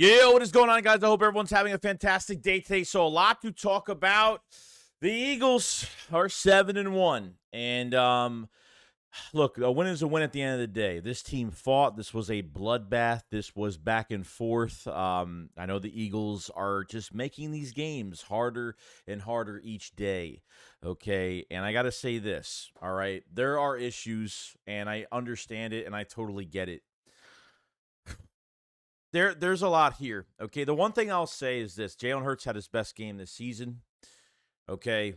Yeah, what is going on, guys? I hope everyone's having a fantastic day today. So a lot to talk about. The Eagles are 7-1. And look, a win is a win at the end of the day. This team fought. This was a bloodbath. This was back and forth. I know the Eagles are just making these games harder and harder each day. Okay, and I got to say this, all right? There are issues, and I understand it, and I totally get it. There's a lot here. Okay, the one thing I'll say is this: Jaylen Herz had his best game this season. Okay,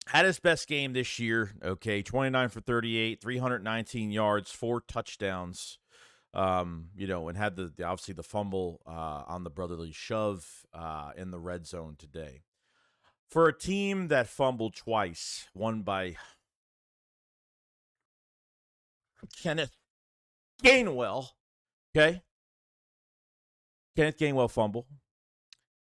had his best game this year. Okay, 29 for 38, 319 yards, 4 touchdowns. And had the obviously the fumble on the brotherly shove in the red zone today. For a team that fumbled twice, won by Kenneth Gainwell. Okay. Kenneth Gainwell fumble,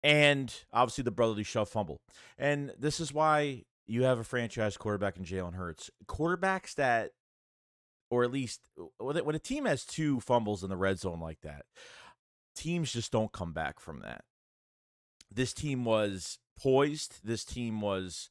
and obviously the brotherly shove fumble. And this is why you have a franchise quarterback in Jaylen Herz. Quarterbacks that, or at least when a team has 2 fumbles in the red zone like that, teams just don't come back from that. This team was poised. This team was,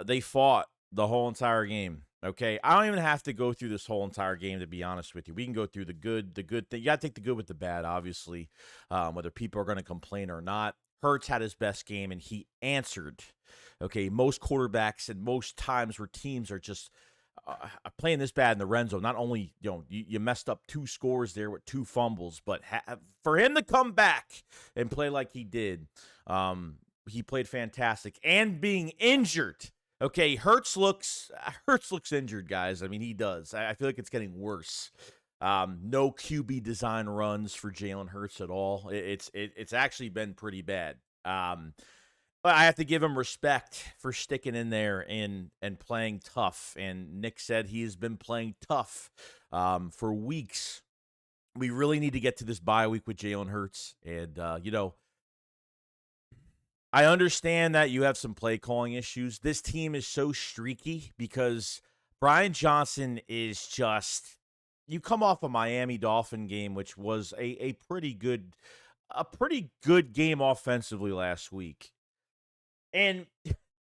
they fought the whole entire game. Okay, I don't even have to go through this whole entire game, to be honest with you. We can go through the good thing. You got to take the good with the bad, obviously, whether people are going to complain or not. Hertz had his best game, and he answered. Okay, most quarterbacks and most times where teams are just playing this bad in the red zone, not only you messed up 2 scores there with 2 fumbles, but for him to come back and play like he did, he played fantastic. And being injured. Okay, Hertz looks injured, guys. I mean, he does. I feel like it's getting worse. No QB design runs for Jaylen Herz at all. It's actually been pretty bad. But I have to give him respect for sticking in there and playing tough. And Nick said he has been playing tough for weeks. We really need to get to this bye week with Jaylen Herz. And, I understand that you have some play calling issues. This team is so streaky because BrianJohnson is just, you come off a Miami Dolphin game, which was a pretty good game offensively last week. And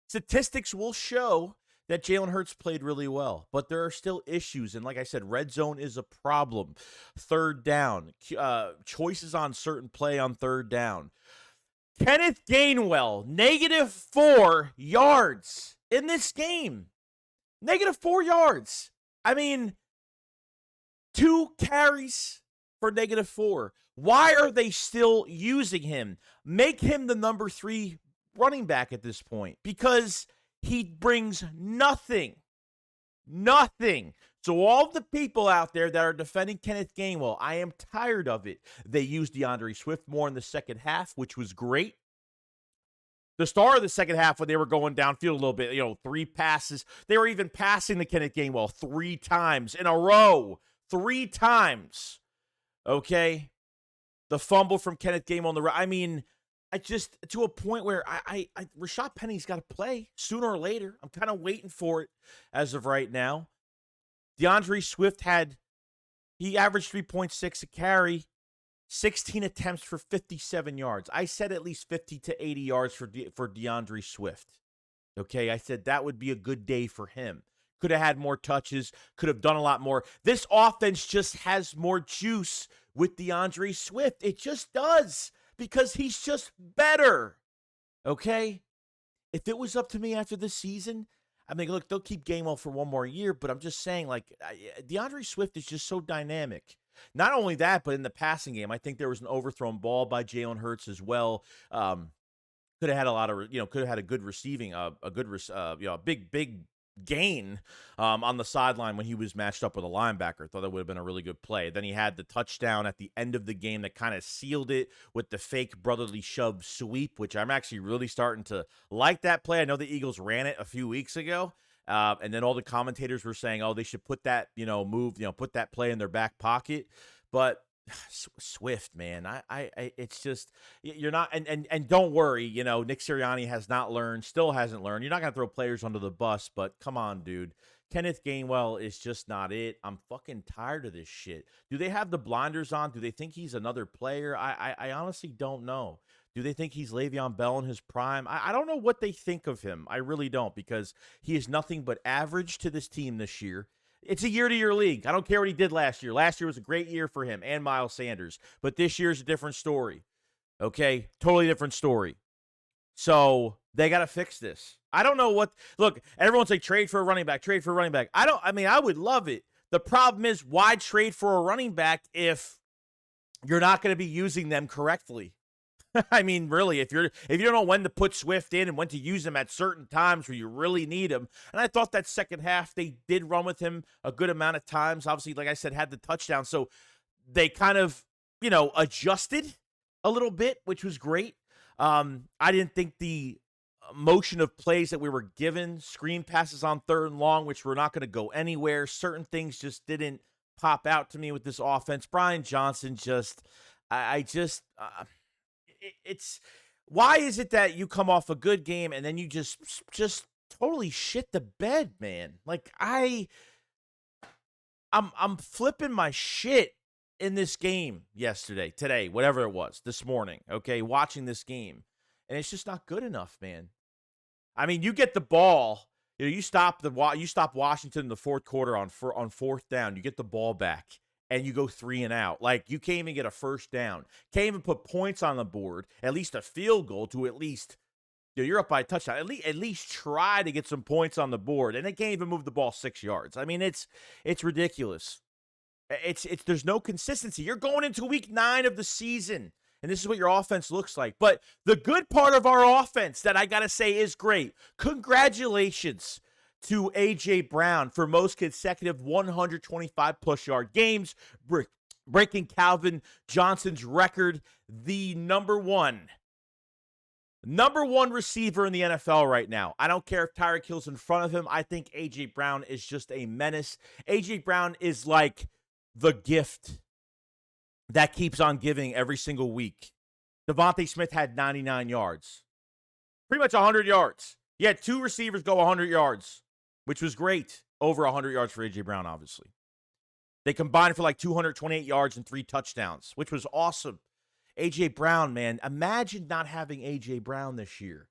statistics will show that Jaylen Herz played really well, but there are still issues. And like I said, red zone is a problem. Third down, choices on certain play on third down. Kenneth Gainwell, -4 yards in this game. -4 yards. I mean, 2 carries for -4. Why are they still using him? Make him the number 3 running back at this point, because he brings nothing. Nothing. So all the people out there that are defending Kenneth Gainwell, I am tired of it. They used DeAndre Swift more in the second half, which was great. The start of the second half, when they were going downfield a little bit, 3 passes. They were even passing to Kenneth Gainwell 3 times in a row. 3 times. Okay? The fumble from Kenneth Gainwell on the right. I mean, I just, to a point where Rashad Penny's got to play sooner or later. I'm kind of waiting for it as of right now. DeAndre Swift he averaged 3.6 a carry, 16 attempts for 57 yards. I said at least 50 to 80 yards for DeAndre Swift. Okay, I said that would be a good day for him. Could have had more touches, could have done a lot more. This offense just has more juice with DeAndre Swift. It just does, because he's just better. Okay? If it was up to me after this season, I mean, look, they'll keep Gainwell for 1 more year, but I'm just saying, DeAndre Swift is just so dynamic. Not only that, but in the passing game, I think there was an overthrown ball by Jaylen Herz as well. Could have had a lot of, could have had a good receiving, a big gain on the sideline when he was matched up with a linebacker. Thought that would have been a really good play. Then he had the touchdown at the end of the game that kind of sealed it with the fake brotherly shove sweep, which I'm actually really starting to like that play. I know the Eagles ran it a few weeks ago, and then all the commentators were saying, oh, they should put that, put that play in their back pocket. But Swift, man, it's just, you're not, and don't worry, Nick Sirianni still hasn't learned. You're not going to throw players under the bus, but come on, dude. Kenneth Gainwell is just not it. I'm fucking tired of this shit. Do they have the blinders on? Do they think he's another player? I honestly don't know. Do they think he's Le'Veon Bell in his prime? I don't know what they think of him. I really don't, because he is nothing but average to this team this year. It's a year-to-year league. I don't care what he did last year. Last year was a great year for him and Miles Sanders. But this year's a different story. Okay? Totally different story. So they got to fix this. I don't know what. Look, everyone's like, trade for a running back, trade for a running back. I would love it. The problem is, why trade for a running back if you're not going to be using them correctly? I mean, really, if you don't know when to put Swift in and when to use him at certain times where you really need him. And I thought that second half they did run with him a good amount of times. Obviously, like I said, had the touchdown. So they kind of, adjusted a little bit, which was great. I didn't think the motion of plays that we were given, screen passes on 3rd and long, which were not going to go anywhere. Certain things just didn't pop out to me with this offense. BrianJohnson it's why is it that you come off a good game and then you just totally shit the bed, man? Like I'm flipping my shit in this game yesterday, today, whatever it was, this morning, okay, watching this game. And it's just not good enough, man. I mean, you get the ball, you stop Washington in the fourth quarter on 4th down, you get the ball back, and you go 3 and out. Like, you can't even get a first down. Can't even put points on the board, at least a field goal to at least, you're up by a touchdown. At least try to get some points on the board, and they can't even move the ball 6 yards. I mean, it's ridiculous. There's no consistency. You're going into week 9 of the season, and this is what your offense looks like. But the good part of our offense that I got to say is great. Congratulations to A.J. Brown for most consecutive 125-plus yard games, breaking Calvin Johnson's record, the number one receiver in the NFL right now. I don't care if Tyreek Hill's in front of him. I think A.J. Brown is just a menace. A.J. Brown is like the gift that keeps on giving every single week. Devontae Smith had 99 yards. Pretty much 100 yards. He had 2 receivers go 100 yards, which was great. Over 100 yards for A.J. Brown, obviously. They combined for like 228 yards and 3 touchdowns, which was awesome. A.J. Brown, man, imagine not having A.J. Brown this year.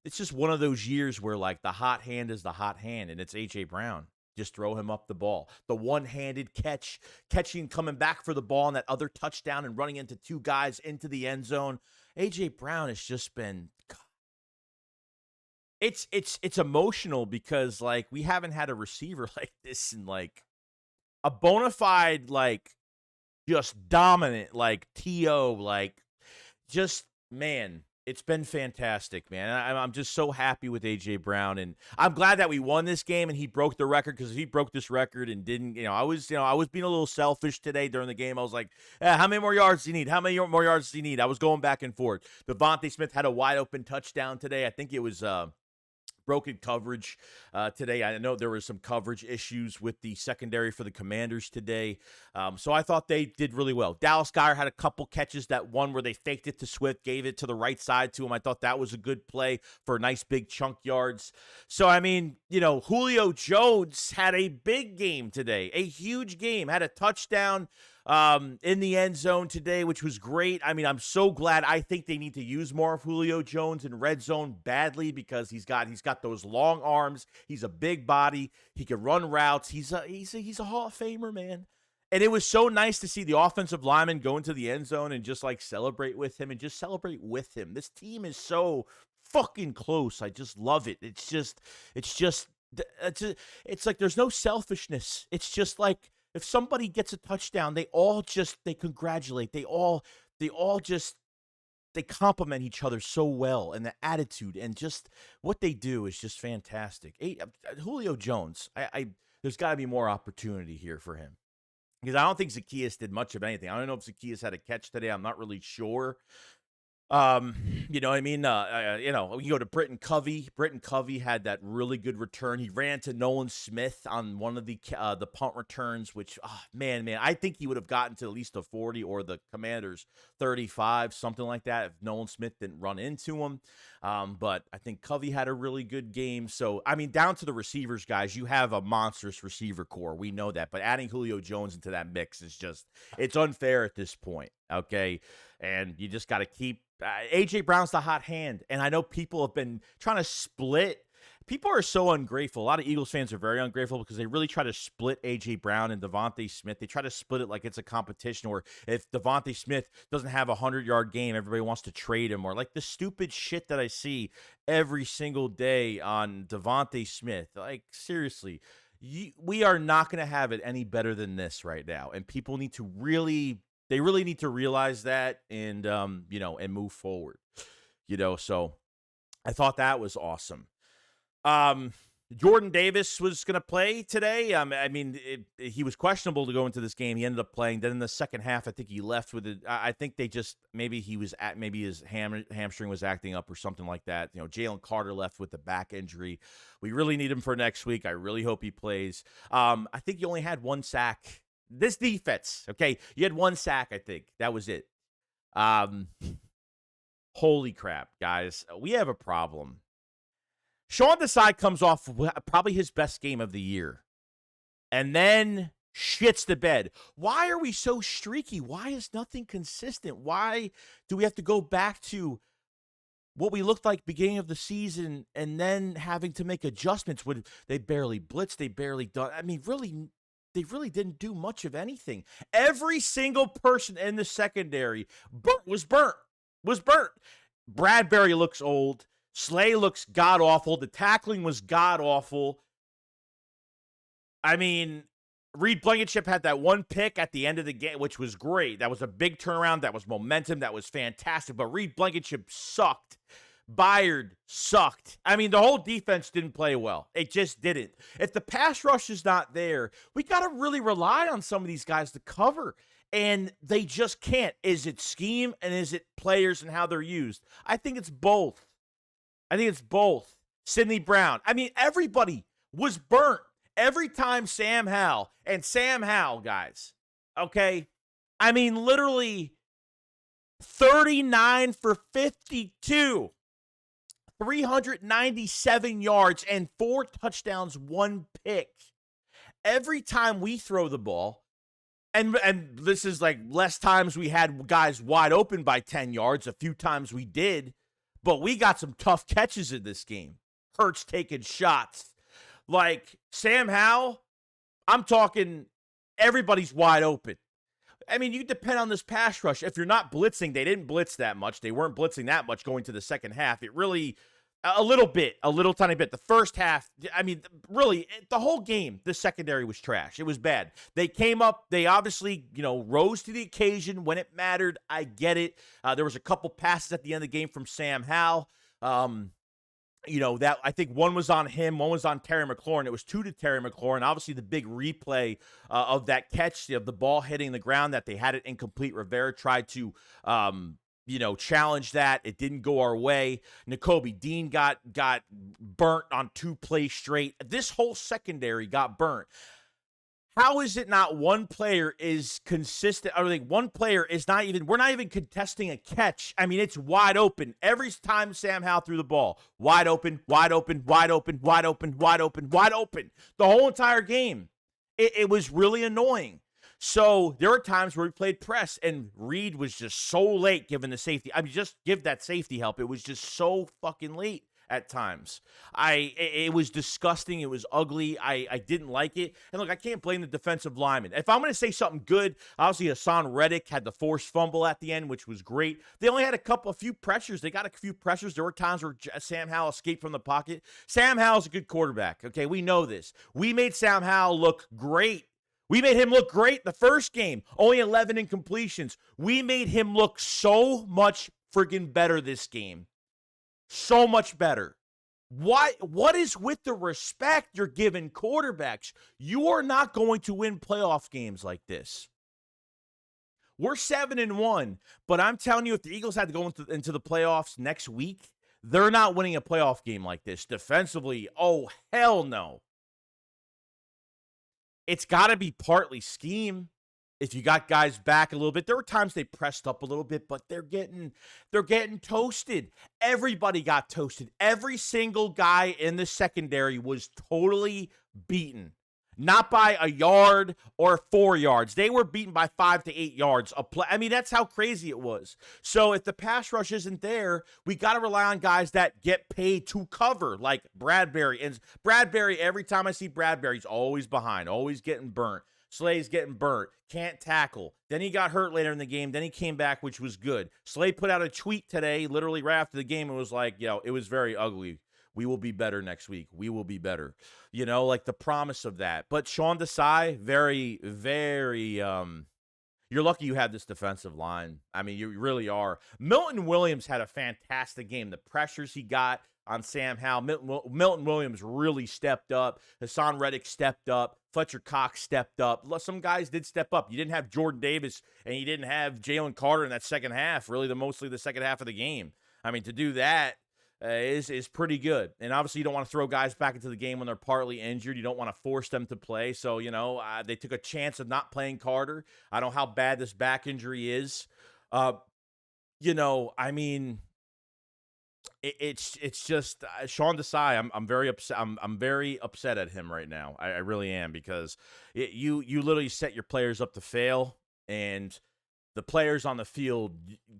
It's just one of those years where, like, the hot hand is the hot hand, and it's A.J. Brown. Just throw him up the ball. The one-handed catching, coming back for the ball, and that other touchdown and running into 2 guys into the end zone. A.J. Brown has just been... It's emotional because, like, we haven't had a receiver like this in, like, a bona fide, like, just dominant, like, T.O., like, just, man, it's been fantastic, man. I'm just so happy with A.J. Brown, and I'm glad that we won this game and he broke the record, because if he broke this record and didn't, I was being a little selfish today during the game. I was like, how many more yards do you need? How many more yards do you need? I was going back and forth. Devontae Smith had a wide open touchdown today. I think it was broken coverage today. I know there were some coverage issues with the secondary for the Commanders today. So I thought they did really well. Dallas Goedert had a couple catches. That one where they faked it to Swift, gave it to the right side to him. I thought that was a good play for nice big chunk yards. So, I mean, Julio Jones had a big game today, a huge game, had a touchdown in the end zone today, which was great. I mean, I'm so glad. I think they need to use more of Julio Jones in red zone badly, because he's got those long arms. He's a big body. He can run routes. He's a Hall of Famer, man. And it was so nice to see the offensive lineman go into the end zone and just, like, celebrate with him. This team is so fucking close. I just love it. It's like there's no selfishness. It's just like, if somebody gets a touchdown, they congratulate. They compliment each other so well, and the attitude and just what they do is just fantastic. Julio Jones, there's got to be more opportunity here for him, because I don't think Zacchaeus did much of anything. I don't know if Zacchaeus had a catch today. I'm not really sure. You know what I mean? We go to Britton Covey. Britton Covey had that really good return. He ran to Nolan Smith on one of the punt returns, which, man, I think he would have gotten to at least a 40 or the Commanders 35, something like that, if Nolan Smith didn't run into him. But I think Covey had a really good game. So, I mean, down to the receivers, guys, you have a monstrous receiver core. We know that. But adding Julio Jones into that mix is just, it's unfair at this point, okay? And you just got to keep A.J. Brown's the hot hand. And I know people have been trying to split. People are so ungrateful. A lot of Eagles fans are very ungrateful because they really try to split A.J. Brown and Devontae Smith. They try to split it like it's a competition, or if Devontae Smith doesn't have a 100-yard game, everybody wants to trade him, or like the stupid shit that I see every single day on Devontae Smith. Like, seriously, we are not going to have it any better than this right now. And people need to really need to realize that and, and move forward, so I thought that was awesome. Jordan Davis was going to play today. He was questionable to go into this game. He ended up playing. Then in the second half, I think he left with it. I think they just, maybe his hamstring was acting up or something like that. Jalen Carter left with the back injury. We really need him for next week. I really hope he plays. I think he only had one sack. This defense, okay? You had one sack, I think. That was it. Holy crap, guys. We have a problem. Sean Desai comes off probably his best game of the year and then shits the bed. Why are we so streaky? Why is nothing consistent? Why do we have to go back to what we looked like beginning of the season and then having to make adjustments when they barely blitzed, they barely done? They really didn't do much of anything. Every single person in the secondary was burnt. Bradbury looks old. Slay looks god-awful. The tackling was god-awful. I mean, Reed Blankenship had that one pick at the end of the game, which was great. That was a big turnaround. That was momentum. That was fantastic. But Reed Blankenship sucked. Byard sucked. I mean, the whole defense didn't play well. It just didn't. If the pass rush is not there, we got to really rely on some of these guys to cover, and they just can't. Is it scheme and is it players and how they're used? I think it's both. Sidney Brown. I mean, everybody was burnt every time Sam Howell, guys, okay? I mean, literally 39 for 52. 397 yards and 4 touchdowns, 1 pick. Every time we throw the ball, and this is like less times we had guys wide open by 10 yards. A few times we did, but we got some tough catches in this game. Hertz taking shots. Like Sam Howell, I'm talking everybody's wide open. I mean, you depend on this pass rush. If you're not blitzing, they didn't blitz that much. They weren't blitzing that much going to the second half. It really, a little tiny bit. The first half, I mean, really, the whole game, the secondary was trash. It was bad. They came up. They obviously, rose to the occasion when it mattered. I get it. There was a couple passes at the end of the game from Sam Howell. That I think one was on him, one was on Terry McLaurin. It was 2 to Terry McLaurin. Obviously, the big replay of that catch of the ball hitting the ground that they had it incomplete. Rivera tried to, challenge that. It didn't go our way. Nakobe Dean got burnt on 2 plays straight. This whole secondary got burnt. How is it not one player is consistent? I think one player is not even, we're not even contesting a catch. I mean, it's wide open. Every time Sam Howell threw the ball, wide open. The whole entire game. It was really annoying. So there were times where we played press and Reed was just so late giving the safety. I mean, just give that safety help. It was just so fucking late at times. It was disgusting. It was ugly. I didn't like it. And look, I can't blame the defensive lineman. If I'm going to say something good, obviously Hassan Reddick had the forced fumble at the end, which was great. They only had a few pressures. They got a few pressures. There were times where Sam Howell escaped from the pocket. Sam Howell's a good quarterback. Okay, we know this. We made Sam Howell look great. We made him look great the first game. Only 11 incompletions. We made him look so much friggin' better this game. So much better. What is with the respect you're giving quarterbacks? You are not going to win playoff games like this. We're 7-1, but I'm telling you, if the Eagles had to go into the playoffs next week, they're not winning a playoff game like this. Defensively, oh, hell no. It's got to be partly scheme. If you got guys back a little bit, there were times they pressed up a little bit, but they're getting toasted. Everybody got toasted. Every single guy in the secondary was totally beaten. Not by a yard or 4 yards. They were beaten by 5 to 8 yards a play. I mean, that's how crazy it was. So if the pass rush isn't there, we got to rely on guys that get paid to cover, like Bradbury. And Bradbury, every time I see Bradbury, he's always behind, always getting burnt. Slay's getting burnt, can't tackle. Then he got hurt later in the game. Then he came back, which was good. Slay put out a tweet today, literally right after the game, and was like, it was very ugly. We will be better next week. We will be better. Like the promise of that. But Sean Desai, very, very, you're lucky you have this defensive line. I mean, you really are. Milton Williams had a fantastic game. The pressures he got on Sam Howell. Milton Williams really stepped up. Hassan Reddick stepped up. Fletcher Cox stepped up. Some guys did step up. You didn't have Jordan Davis, and you didn't have Jalen Carter in that second half, really mostly the second half of the game. I mean, to do that is pretty good. And obviously, you don't want to throw guys back into the game when they're partly injured. You don't want to force them to play. So, they took a chance of not playing Carter. I don't know how bad this back injury is. I mean, it's just Sean Desai. I'm very upset. I'm very upset at him right now. I really am, because you literally set your players up to fail, and the players on the field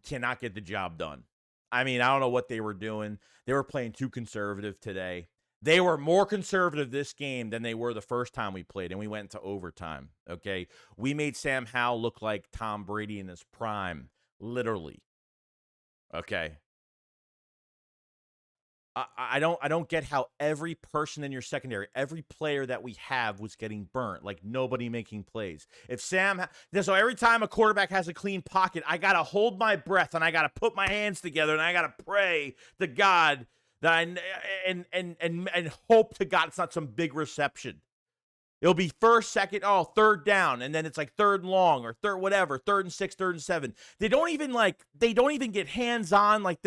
cannot get the job done. I mean, I don't know what they were doing. They were playing too conservative today. They were more conservative this game than they were the first time we played, and we went into overtime, okay? We made Sam Howell look like Tom Brady in his prime, literally, okay? I don't get how every person in your secondary, every player that we have was getting burnt, like nobody making plays. So every time a quarterback has a clean pocket, I got to hold my breath and I got to put my hands together and I got to pray to God that and hope to God it's not some big reception. It'll be first, second, third down, and then it's like third and long or third and 6, third and 7. They don't even get hands-on, like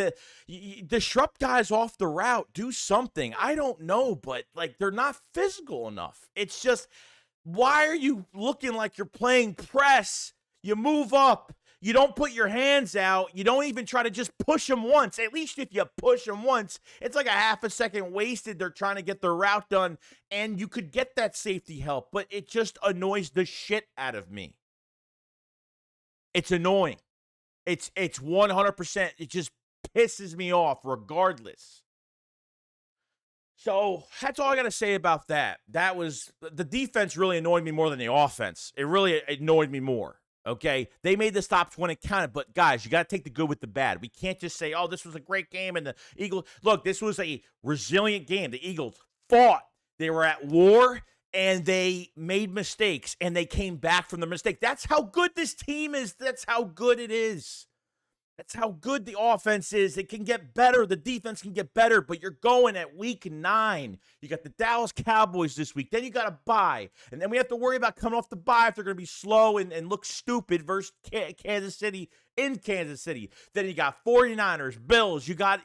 disrupt guys off the route, do something. I don't know, but like they're not physical enough. It's just, why are you looking like you're playing press? You move up. You don't put your hands out. You don't even try to just push them once. At least if you push them once, it's like a half a second wasted. They're trying to get their route done, and you could get that safety help, but it just annoys the shit out of me. It's annoying. It's 100%. It just pisses me off regardless. So that's all I got to say about that. The defense really annoyed me more than the offense. It really annoyed me more. Okay, they made the stops when it counted, but guys, you got to take the good with the bad. We can't just say, this was a great game, and the Eagles, look, this was a resilient game. The Eagles fought. They were at war, and they made mistakes, and they came back from the mistake. That's how good this team is. That's how good it is. That's how good the offense is. It can get better. The defense can get better, but you're going at week 9. You got the Dallas Cowboys this week. Then you got a bye. And then we have to worry about coming off the bye if they're going to be slow and look stupid versus Kansas City in Kansas City. Then you got 49ers, Bills. You got,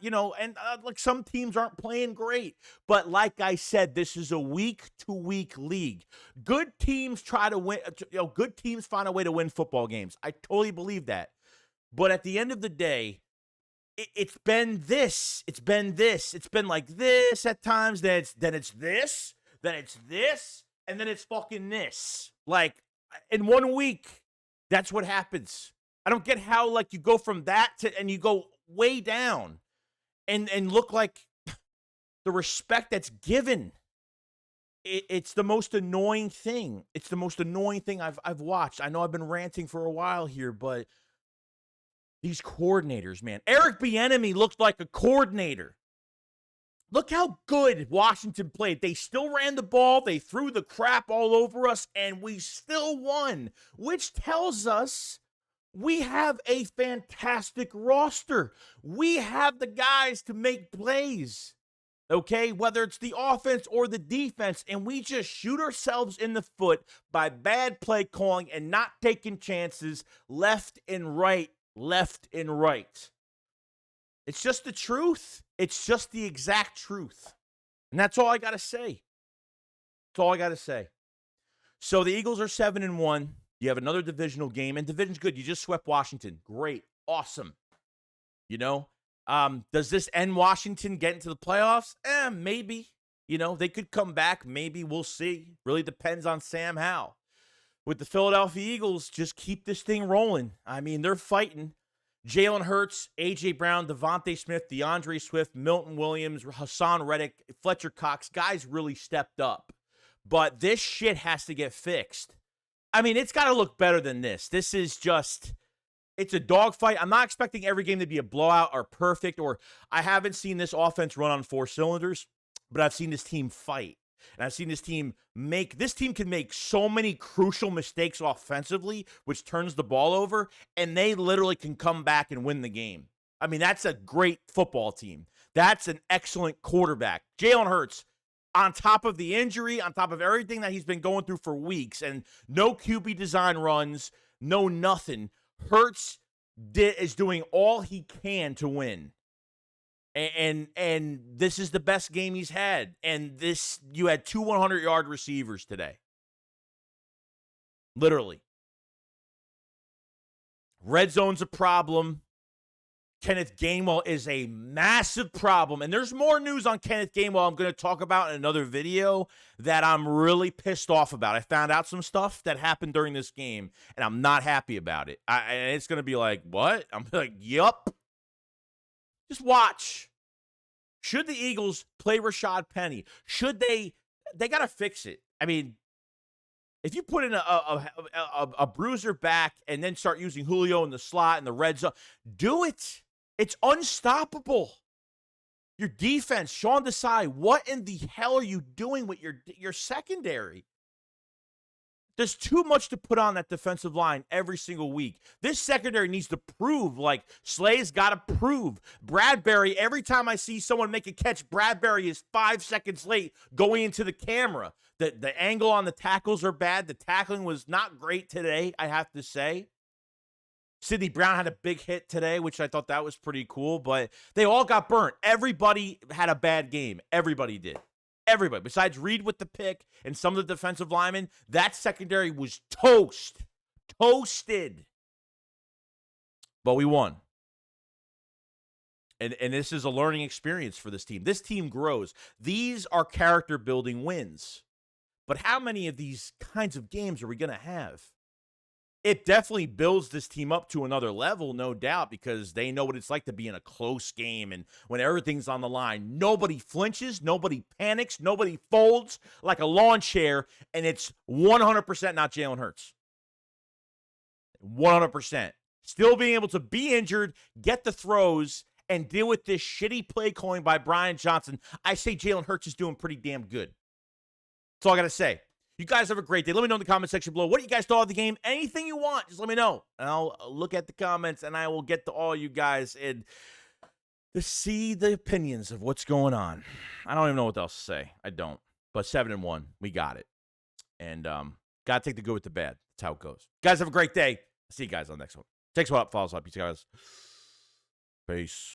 like some teams aren't playing great. But like I said, this is a week-to-week league. Good teams try to win. Good teams find a way to win football games. I totally believe that. But at the end of the day, it's been this. It's been this. It's been like this at times. Then it's this. Then it's this. And then it's fucking this. Like, in 1 week, that's what happens. I don't get how, like, you go from that and you go way down and look like the respect that's given. It's the most annoying thing. It's the most annoying thing I've watched. I know I've been ranting for a while here, but these coordinators, man. Eric Bieniemy looked like a coordinator. Look how good Washington played. They still ran the ball. They threw the crap all over us, and we still won, which tells us we have a fantastic roster. We have the guys to make plays. okay? Whether it's the offense or the defense, and we just shoot ourselves in the foot by bad play calling and not taking chances left and right, left and right. It's just the truth. It's just the exact truth. And that's all I got to say. That's all I got to say. So the Eagles are 7-1. You have another divisional game, and division's good. You just swept Washington. Great. Awesome. You know, does this end Washington get into the playoffs? Maybe. You know, they could come back. Maybe. We'll see. Really depends on Sam Howell. With the Philadelphia Eagles, just keep this thing rolling. I mean, they're fighting. Jaylen Herz, A.J. Brown, Devontae Smith, DeAndre Swift, Milton Williams, Hassan Reddick, Fletcher Cox. Guys really stepped up. But this shit has to get fixed. I mean, it's got to look better than this. This is just, it's a dogfight. I'm not expecting every game to be a blowout or perfect, or I haven't seen this offense run on 4 cylinders, but I've seen this team fight. And I've seen this team can make so many crucial mistakes offensively, which turns the ball over, and they literally can come back and win the game. I mean, that's a great football team. That's an excellent quarterback. Jaylen Herz, on top of the injury, on top of everything that he's been going through for weeks, and no QB design runs, no nothing, Hertz is doing all he can to win. And this is the best game he's had. And you had 2 100-yard receivers today. Literally. Red zone's a problem. Kenneth Gainwell is a massive problem. And there's more news on Kenneth Gainwell I'm going to talk about in another video that I'm really pissed off about. I found out some stuff that happened during this game, and I'm not happy about it. And it's going to be like, what? I'm like, yup. Just watch. Should the Eagles play Rashad Penny? Should they got to fix it. I mean, if you put in a bruiser back and then start using Julio in the slot and the red zone, do it. It's unstoppable. Your defense, Sean Desai, what in the hell are you doing with your secondary? There's too much to put on that defensive line every single week. This secondary needs to prove, like Slay's got to prove. Bradbury, every time I see someone make a catch, Bradbury is 5 seconds late going into the camera. The angle on the tackles are bad. The tackling was not great today, I have to say. Sidney Brown had a big hit today, which I thought that was pretty cool, but they all got burnt. Everybody had a bad game. Everybody did. Everybody, besides Reed with the pick and some of the defensive linemen, that secondary was toasted. But we won. And this is a learning experience for this team. This team grows. These are character-building wins. But how many of these kinds of games are we going to have? It definitely builds this team up to another level, no doubt, because they know what it's like to be in a close game and when everything's on the line. Nobody flinches, nobody panics, nobody folds like a lawn chair, and it's 100% not Jaylen Herz. 100%. Still being able to be injured, get the throws, and deal with this shitty play calling by BrianJohnson. I say Jaylen Herz is doing pretty damn good. That's all I got to say. You guys have a great day. Let me know in the comment section below. What do you guys thought of the game? Anything you want, just let me know. And I'll look at the comments, and I will get to all you guys and to see the opinions of what's going on. I don't even know what else to say. I don't. But 7-1, we got it. And got to take the good with the bad. That's how it goes. Guys, have a great day. See you guys on the next one. Thanks a lot. Follow us up. Peace, guys. Peace.